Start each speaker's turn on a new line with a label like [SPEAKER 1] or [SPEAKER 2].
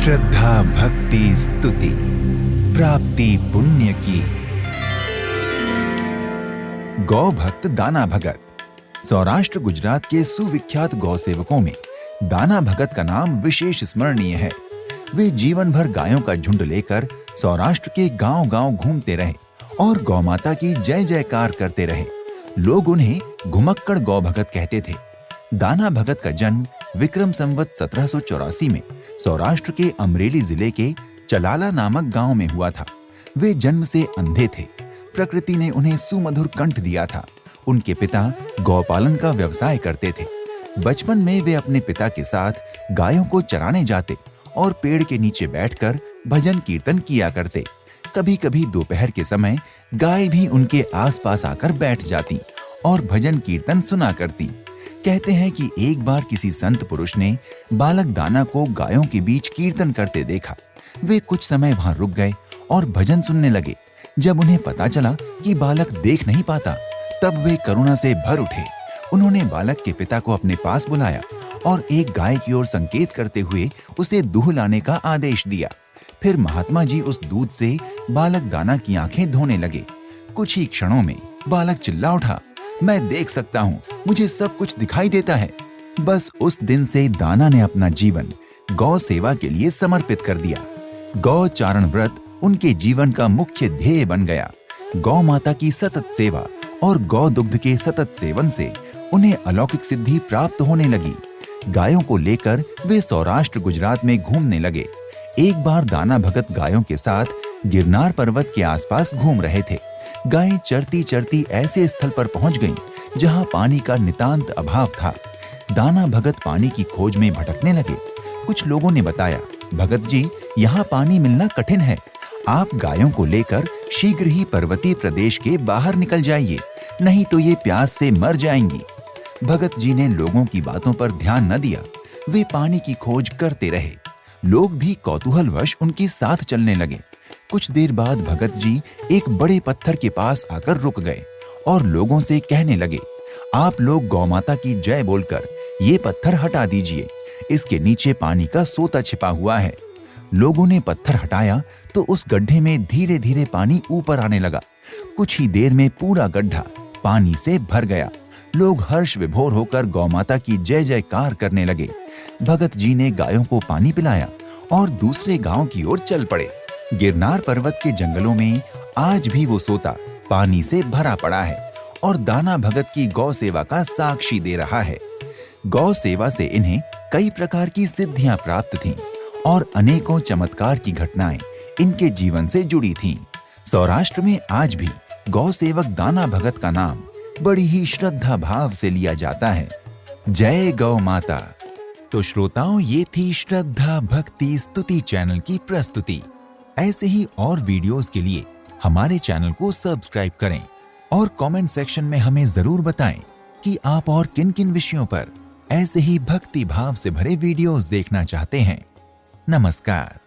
[SPEAKER 1] श्रद्धा भक्ति स्तुति प्राप्ति पुण्य की। गौ भक्त दाना भगत। सौराष्ट्र गुजरात के सुविख्यात गौ सेवकों में दाना भगत का नाम विशेष स्मरणीय है। वे जीवन भर गायों का झुंड लेकर सौराष्ट्र के गांव-गांव घूमते रहे और गौ माता की जय जयकार करते रहे। लोग उन्हें घुमक्कड़ गौ भगत कहते थे। दाना भगत का जन्म विक्रम संवत 1784 में सौराष्ट्र के अमरेली जिले के चलाला नामक गांव में हुआ था। वे जन्म से अंधे थे। प्रकृति ने उन्हें सुमधुर कंठ दिया था। उनके पिता गौपालन का व्यवसाय करते थे। बचपन में वे अपने पिता के साथ गायों को चराने जाते और पेड़ के नीचे बैठकर भजन कीर्तन किया करते। कभी-कभी दोपहर के समय गाय भी उनके आसपास आकर बैठ जाती और भजन कीर्तन सुना करती। कहते हैं कि एक बार किसी संत पुरुष ने बालक दाना को गायों के बीच कीर्तन करते देखा। वे कुछ समय वहां रुक गए और भजन सुनने लगे। जब उन्हें पता चला कि बालक देख नहीं पाता, तब वे करुणा से भर उठे। उन्होंने बालक के पिता को अपने पास बुलाया और एक गाय की ओर संकेत करते हुए उसे दूध लाने का आदेश दिया। फिर महात्मा जी उस दूध से बालक दाना की आंखें धोने लगे। कुछ ही क्षणों में बालक चिल्ला उठा, मैं देख सकता हूँ, मुझे सब कुछ दिखाई देता है। बस उस दिन से दाना ने अपना जीवन गौ सेवा के लिए समर्पित कर दिया। गौ चारण व्रत उनके जीवन का मुख्य ध्येय बन गया। गौ माता की सतत सेवा और गौ दुग्ध के सतत सेवन से उन्हें अलौकिक सिद्धि प्राप्त होने लगी। गायों को लेकर वे सौराष्ट्र गुजरात में घूमने लगे। एक बार दाना भगत गायों के साथ गिरनार पर्वत के आसपास घूम रहे थे। गायें चरती-चरती ऐसे स्थल पर पहुंच गईं जहां पानी का नितांत अभाव था। दाना भगत पानी की खोज में भटकने लगे। कुछ लोगों ने बताया, भगत जी, यहाँ पानी मिलना कठिन है। आप गायों को लेकर शीघ्र ही पर्वतीय प्रदेश के बाहर निकल जाइए, नहीं तो ये प्यास से मर जाएंगी। भगत जी ने लोगों की बातों पर ध्यान न दिया। वे पानी की खोज करते रहे। लोग भी कौतूहलवश उनके साथ चलने लगे। कुछ देर बाद भगत जी एक बड़े पत्थर के पास आकर रुक गए और लोगों से कहने लगे, आप लोग गौ माता की जय बोलकर ये पत्थर हटा दीजिए। इसके नीचे पानी का सोता छिपा हुआ है। लोगों ने पत्थर हटाया तो उस गड्ढे में धीरे-धीरे पानी ऊपर आने लगा। कुछ ही देर में पूरा गड्ढा पानी से भर गया। लोग हर्ष विभोर होकर गौ माता की जय जयकार करने लगे। भगत जी ने गायों को पानी पिलाया और दूसरे गांव की ओर चल पड़े। गिरनार पर्वत के जंगलों में आज भी वो सोता पानी से भरा पड़ा है और दाना भगत की गौ सेवा का साक्षी दे रहा है। गौ सेवा से इन्हें कई प्रकार की सिद्धियां प्राप्त थीं और अनेकों चमत्कार की घटनाएं इनके जीवन से जुड़ी थीं। सौराष्ट्र में आज भी गौ सेवक दाना भगत का नाम बड़ी ही श्रद्धा भाव से लिया जाता है। जय गौ माता। तो श्रोताओं, ये थी श्रद्धा भक्ति स्तुति चैनल की प्रस्तुति। ऐसे ही और वीडियोस के लिए हमारे चैनल को सब्सक्राइब करें और कमेंट सेक्शन में हमें जरूर बताएं कि आप और किन-किन विषयों पर ऐसे ही भक्ति भाव से भरे वीडियोस देखना चाहते हैं। नमस्कार।